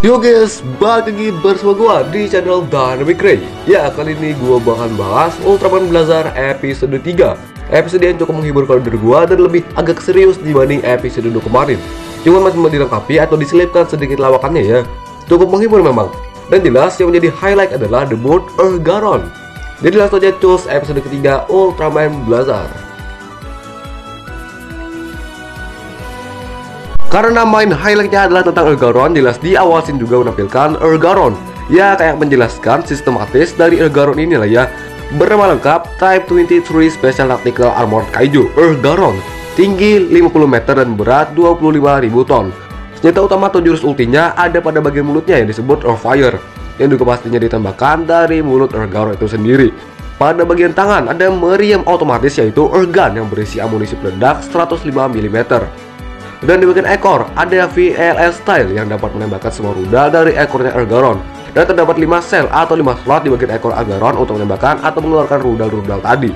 Yo guys, balik lagi bersama gua di channel Dynamic Ray. Ya, kali ini gua bakal bahas Ultraman Blazar episode 3. Episode yang cukup menghibur kalau dari gua dan lebih agak serius dibanding episode 2 kemarin. Cuma masih mau dilengkapi atau diselipkan sedikit lawakannya ya. Cukup menghibur memang. Dan jelas yang menjadi highlight adalah debut Ergaron. Jadi langsung aja cus episode ketiga Ultraman Blazar. Karena main highlightnya adalah tentang Ergaron, jelas di awal scene juga menampilkan Ergaron. Ya, kayak menjelaskan sistematis dari Ergaron inilah ya. Bernama lengkap Type 23 Special Tactical Armored Kaiju Ergaron. Tinggi 50 meter dan berat 25.000 ton. Senjata utama atau jurus ultinya ada pada bagian mulutnya yang disebut Fire, yang juga pastinya ditembakkan dari mulut Ergaron itu sendiri. Pada bagian tangan ada meriam otomatis yaitu Ergun yang berisi amunisi peledak 105 mm. Dan di bagian ekor ada VLS style yang dapat menembakkan semua rudal dari ekornya Ergaron. Dan terdapat 5 sel atau 5 slot di bagian ekor Ergaron untuk menembakkan atau mengeluarkan rudal-rudal tadi.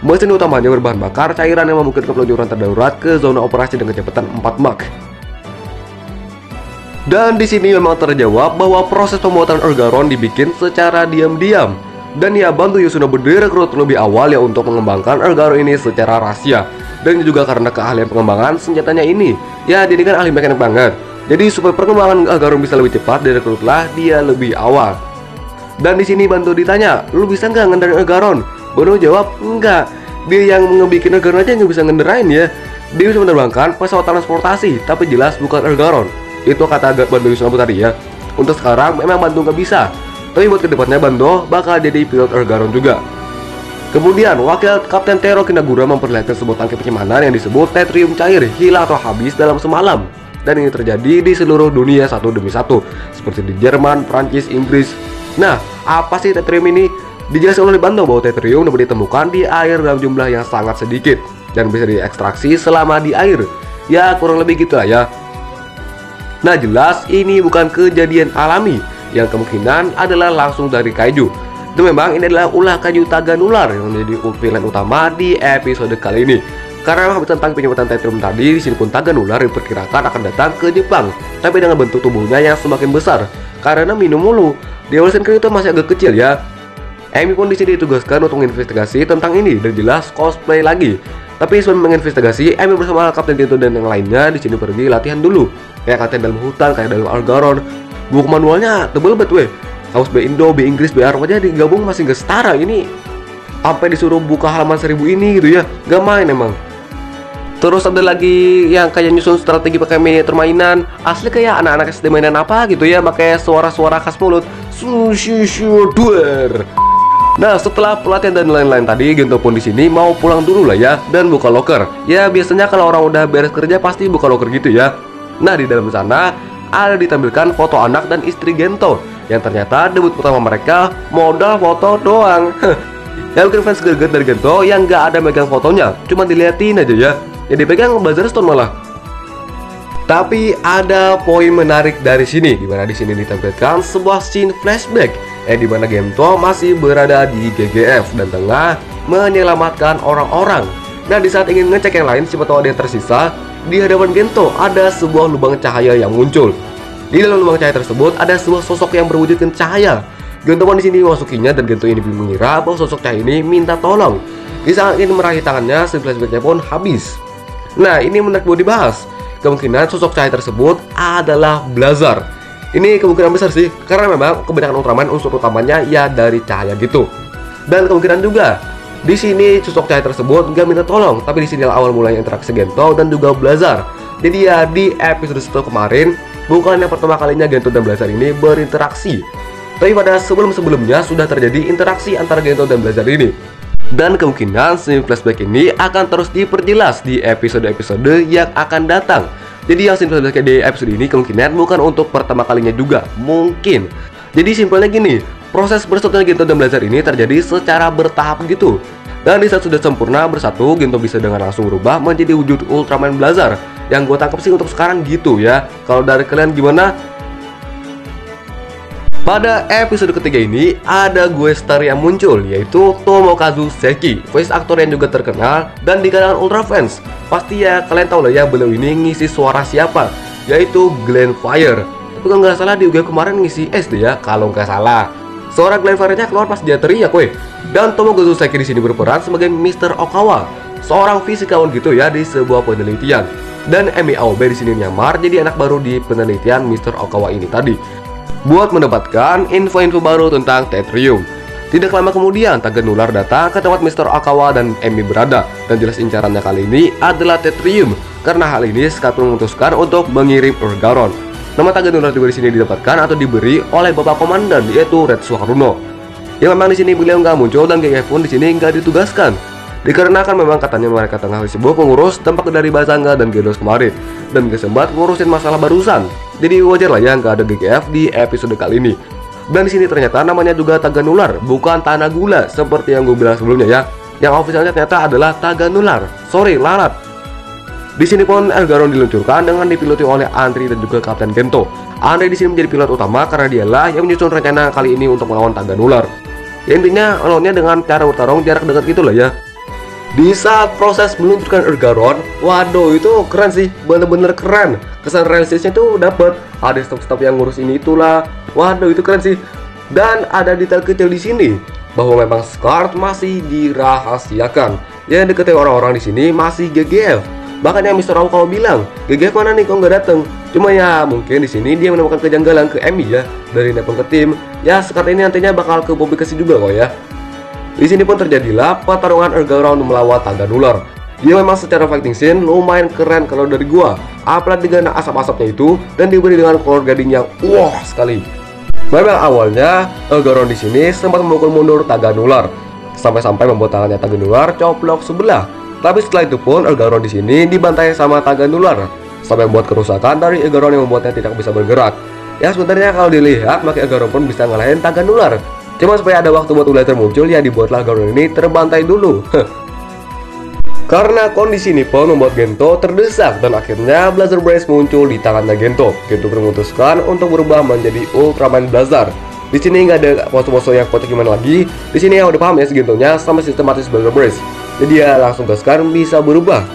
Mesin utamanya berbahan bakar cairan yang memungkinkan peluncuran terdarurat ke zona operasi dengan kecepatan 4 Mach. Dan di sini memang terjawab bahwa proses pembuatan Ergaron dibikin secara diam-diam. Dan ya, Bantu sudah direkrut lebih awal ya untuk mengembangkan Ergaron ini secara rahasia. Dan juga karena keahlian pengembangan senjatanya ini. Ya, dia kan ahli mekanik banget. Jadi supaya perkembangan Ergaron bisa lebih cepat, direkrutlah dia lebih awal. Dan di sini Bantu ditanya, lu bisa nggak ngendarain Ergaron? Bono jawab, enggak. Dia yang ngebikin Ergaron aja nggak bisa ngendarain ya. Dia bisa menerbangkan pesawat transportasi, tapi jelas bukan Ergaron. Itu kata Bantu Yusunabu tadi ya. Untuk sekarang memang Bantu nggak bisa. Tapi buat kedepannya Bantu bakal jadi pilot Ergaron juga. Kemudian, wakil Kapten Tero Kinagura memperlihatkan sebuah tangki penyimpanan yang disebut tetrium cair hilang atau habis dalam semalam. Dan ini terjadi di seluruh dunia satu demi satu, seperti di Jerman, Prancis, Inggris. Nah, apa sih tetrium ini? Dijelaskan oleh Bantu bahwa tetrium dapat ditemukan di air dalam jumlah yang sangat sedikit dan bisa diekstraksi selama di air. Ya, kurang lebih gitu lah ya. Nah, jelas ini bukan kejadian alami, yang kemungkinan adalah langsung dari kaiju. Dan memang ini adalah ulah kaiju Taganular yang menjadi villain utama di episode kali ini. Karena tentang penyebatan tetrium tadi, di sini pun Taganular diperkirakan akan datang ke Jepang, tapi dengan bentuk tubuhnya yang semakin besar karena minum mulu. Di awal scene itu masih agak kecil ya. Amy pun di sini ditugaskan untuk menginvestigasi tentang ini dan jelas cosplay lagi. Tapi sebelum menginvestigasi, Amy bersama Kapten Tito dan yang lainnya di sini pergi latihan dulu. Kayak latihan dalam hutan, kayak dalam Ergaron. Buku manualnya tebel banget weh. Kaos B Indo, B Inggris, B Arab aja digabung masih gak setara. Ini sampai disuruh buka halaman 1000 ini gitu ya. Gak main emang. Terus ada lagi yang kayak nyusun strategi pakai miniatur mainan. Asli kayak anak-anak SD mainan apa gitu ya, pakai suara-suara khas mulut. Nah, setelah pelatihan dan lain-lain tadi, Gento pun di sini mau pulang dulu lah ya dan buka locker. Ya, biasanya kalau orang udah beres kerja pasti buka locker gitu ya. Nah, di dalam sana ada ditampilkan foto anak dan istri Gento yang ternyata debut pertama mereka modal foto doang. Yang bikin fans greget dari Gento yang gak ada megang fotonya, cuma diliatin aja ya. Yang dipegang Blazar Stone malah. Tapi ada poin menarik dari sini, dimana di sini ditampilkan sebuah scene flashback, dimana Gento masih berada di GGF dan tengah menyelamatkan orang-orang. Nah, di saat ingin ngecek yang lain, siapa tahu ada yang tersisa, di hadapan Gento ada sebuah lubang cahaya yang muncul. Di dalam lubang cahaya tersebut ada sebuah sosok yang berwujudkan cahaya. Gento pun di sini memasukinya dan Gento ini belum mengira bahwa sosok cahaya ini minta tolong. Di saat ingin meraih tangannya, flashbacknya pun habis. Nah, ini menarik buat dibahas. Kemungkinan sosok cahaya tersebut adalah Blazar. Ini kemungkinan besar sih, karena memang kebanyakan Ultraman unsur utamanya ya dari cahaya gitu. Dan kemungkinan juga di sini sosok cahaya tersebut gak minta tolong, tapi di sini awal mulanya interaksi Gento dan juga Blazar. Jadi ya di episode 1 kemarin bukan yang pertama kalinya Gento dan Blazar ini berinteraksi, tapi pada sebelum-sebelumnya sudah terjadi interaksi antara Gento dan Blazar ini. Dan kemungkinan scene flashback ini akan terus diperjelas di episode-episode yang akan datang. Jadi yang scene flashback di episode ini kemungkinan bukan untuk pertama kalinya juga, mungkin. Jadi simpelnya gini, proses bersatunya Gento dan Blazar ini terjadi secara bertahap gitu. Dan di saat sudah sempurna bersatu, Gento bisa dengan langsung berubah menjadi wujud Ultraman Blazar. Yang gue tangkap sih untuk sekarang gitu ya. Kalau dari kalian gimana? Pada episode ketiga ini ada guest star yang muncul, yaitu Tomokazu Seki, voice actor yang juga terkenal dan di kalangan ultra fans. Pasti ya kalian tahu lah ya beliau ini ngisi suara siapa, yaitu Glenn Fire. itu kan nggak salah di UGF kemarin ngisi SD ya kalau nggak salah. Seorang Glenn keluar pas dia teriak weh. Dan Tomogozu Seki di sini berperan sebagai Mr. Okawa, seorang fisikawan gitu ya di sebuah penelitian. Dan Emi Aobe di sini nyamar jadi anak baru di penelitian Mr. Okawa ini tadi, buat mendapatkan info-info baru tentang Tetrium. Tidak lama kemudian, Tagen Nular datang ke tempat Mr. Okawa dan Emi berada, dan jelas incarannya kali ini adalah Tetrium. Karena hal ini, Skat memutuskan untuk mengirim Urgaron. Nama Tagen Nular juga di sini didapatkan atau diberi oleh Bapak Komandan, yaitu Retsu Haruno. Yang memang di sini beliau nggak muncul dan GGF pun di sini nggak ditugaskan. Dikarenakan memang katanya mereka tengah sibuk mengurus dampak dari Bazanga dan Gedos kemarin, dan gak sempat ngurusin masalah barusan. Jadi wajar lah ya nggak ada GGF di episode kali ini. Dan di sini ternyata namanya juga Taganular, bukan Tanah Gula seperti yang gue bilang sebelumnya ya. Yang ofisialnya ternyata adalah Taganular. Sorry, lalat. Di sini pun Urgaron diluncurkan dengan dipiloti oleh Andri dan juga Kapten Gento. Andri di sini menjadi pilot utama karena dialah yang menyusun rencana kali ini untuk melawan Taganular. Ya, intinya lawannya dengan cara bertarung jarak dekat gitulah ya. Di saat proses meluncurkan Urgaron, waduh itu keren sih, bener-bener keren. Kesan realistisnya tuh dapet. Ada staf-staf yang ngurus ini itulah. Waduh itu keren sih. Dan ada detail kecil di sini bahwa memang Scarlet masih dirahasiakan. Yang diketahui orang-orang di sini masih GGF. Bahkan yang Mr. Okawa bilang, GGF mana nih kok nggak datang? Cuma ya mungkin di sini dia menemukan kejanggalan ke Emi ya, dari nelpon ke tim. Ya Scarlet ini nantinya bakal ke publikasi juga kok ya. Di sini pun terjadilah pertarungan Urgaron melawan Taganular. Dia memang secara fighting scene lumayan keren kalau dari gua, apalagi dengan asap-asapnya itu dan diberi dengan color grading yang wah sekali. Memang awalnya Urgaron di sini sempat memukul mundur Taganular sampai-sampai membuat tangannya Taganular coplok sebelah. Tapi setelah itu pun Urgaron di sini dibantai sama Taganular sampai membuat kerusakan dari Urgaron yang membuatnya tidak bisa bergerak. Ya sebenarnya kalau dilihat maka Urgaron pun bisa ngalahin Taganular. Cuma supaya ada waktu buat Blazer muncul ya dibuatlah Urgaron ini terbantai dulu. Karena kondisi ini pun membuat Gento terdesak dan akhirnya Blazer Brace muncul di tangannya Gento. Gento memutuskan untuk berubah menjadi Ultraman Blazer. Di sini nggak ada pose-pose yang kocak gimana lagi. Di sini ya udah paham ya si Gentonya sama sistematis Blazer Brace. Jadi ya langsung gaskan bisa berubah.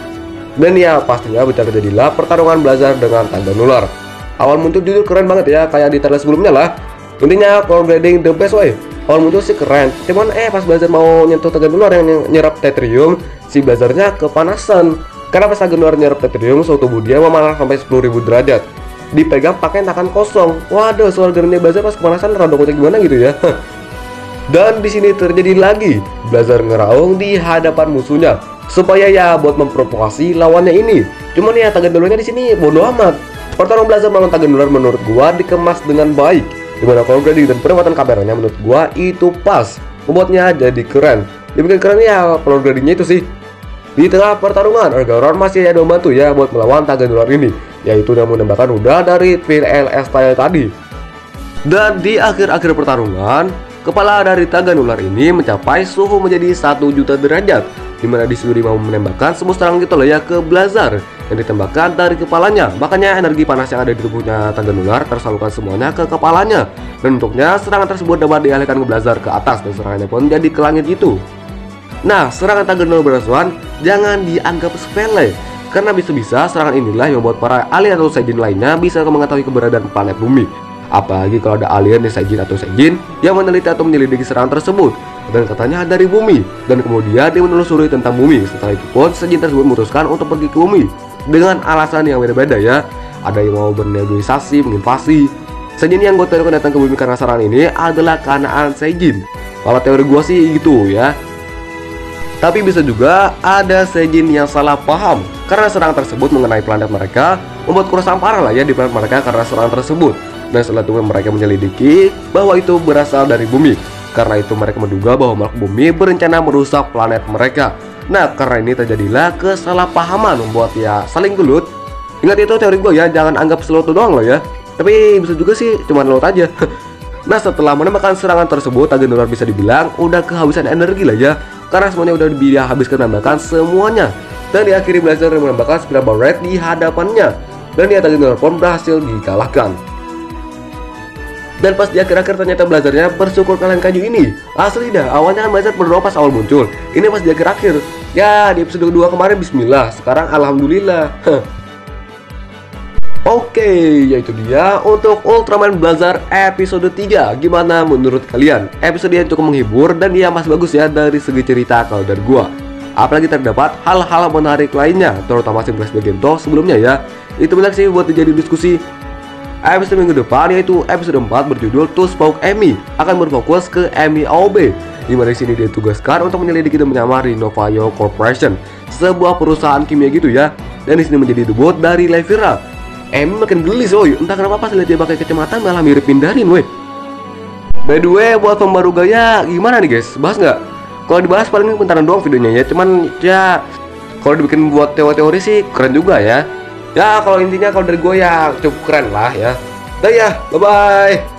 Dan ya pastinya bisa terjadilah pertarungan Blazer dengan Taganular. Awal muncul jujur keren banget ya, kayak di trailer sebelumnya lah. Intinya color grading the best way. Awal muncul sih keren, cuman pas Blazer mau nyentuh Taganular yang nyerap Tetrium, si Blazernya kepanasan. Karena pas Taganular nyerap Tetrium, suhu tubuh dia memanas sampai 10.000 derajat. Dipegang pakai tangan kosong. Waduh, suara geraknya Blazer pas kepanasan rada kocak gimana gitu ya. Dan di sini terjadi lagi, Blazer ngeraung di hadapan musuhnya supaya ya buat memprovokasi lawannya ini. Cuman ya Taganularnya di sini bodoh amat. Pertarungan Blazer melawan Taganular menurut gua dikemas dengan baik. Dimana color grading dan perawatan kameranya menurut gua itu pas, membuatnya jadi keren. Dibikin keren ya color gradingnya itu sih. Di tengah pertarungan, Urgaron masih ada membantu ya buat melawan Taganular ini, yaitu dengan menembakkan rudal dari PLS style tadi. Dan di akhir-akhir pertarungan, kepala dari Taganular ini mencapai suhu menjadi 1 juta derajat, dimana disuruh mau menembakkan semua serang gitu loh ya ke Blazer yang ditembakkan dari kepalanya. Makanya energi panas yang ada di tubuhnya Taganular tersalurkan semuanya ke kepalanya, dan untuknya serangan tersebut dapat dialihkan ke Blazer ke atas dan serangannya pun jadi ke langit itu. Nah, serangan Taganular berasuhan jangan dianggap sepele, karena bisa-bisa serangan inilah yang membuat para alien atau Saiyajin lainnya bisa mengetahui keberadaan planet bumi. Apalagi kalau ada alien Saiyajin atau Saiyajin yang meneliti atau menyelidiki serangan tersebut, dan katanya dari bumi, dan kemudian dia menelusuri tentang bumi. Setelah itu pun Saiyajin tersebut memutuskan untuk pergi ke bumi dengan alasan yang beda-beda ya. Ada yang mau bernegosiasi, menginvasi. Saiyajin yang gue tahu datang ke bumi karena serangan ini adalah Kanaan Saiyajin. Kalau teori gue sih gitu ya. Tapi bisa juga ada Saiyajin yang salah paham karena serangan tersebut mengenai planet mereka, membuat kerusakan parah lah ya di planet mereka karena serangan tersebut. Dan setelah itu mereka menyelidiki bahwa itu berasal dari bumi. Karena itu mereka menduga bahwa makhluk bumi berencana merusak planet mereka. Nah, karena ini terjadilah kesalahpahaman membuat ya saling gelut. Ingat itu teori gue ya, jangan anggap slow doang loh ya. Tapi bisa juga sih cuma laut aja. Nah, setelah menembakkan serangan tersebut, Taganular bisa dibilang udah kehabisan energi lah ya, karena semuanya udah dihabiskan menembakkan semuanya. Dan diakhiri Blazer menembakkan Spiral Barret di hadapannya, dan ya Taganular pun berhasil dikalahkan. Dan pas di akhir-akhir ternyata Blazernya bersyukur kalian kayu ini. Asli dah, awalnya kan Blazer berdoa pas awal muncul. Ini pas di akhir-akhir. Ya di episode kedua kemarin bismillah, sekarang alhamdulillah. Oke, yaitu dia untuk Ultraman Blazar episode 3. Gimana menurut kalian? Episode yang cukup menghibur dan dia masih bagus ya dari segi cerita kalau dari gua. Apalagi terdapat hal-hal menarik lainnya, terutama si flashback Gento sebelumnya ya. Itu banyak sih buat dijadi diskusi. Episode minggu depan yaitu episode 4 berjudul To Spoke Amy akan berfokus ke Amy Aobe, di mana sini dia ditugaskan untuk menyelidiki dan menyamar di Novayo Corporation, sebuah perusahaan kimia gitu ya. Dan di sini menjadi debut dari Levira. Amy makin gelis woy, entah kenapa pas lihat dia pakai kacamata malah mirip Mindarin woy. By the way, buat pembaru gaya gimana nih guys? Bahas nggak? Kalau dibahas paling bentaran doang videonya ya, cuman ya kalau dibikin buat teori-teori sih keren juga ya. Ya kalau intinya kalau dari gue ya cukup keren lah ya. Dah ya, bye bye.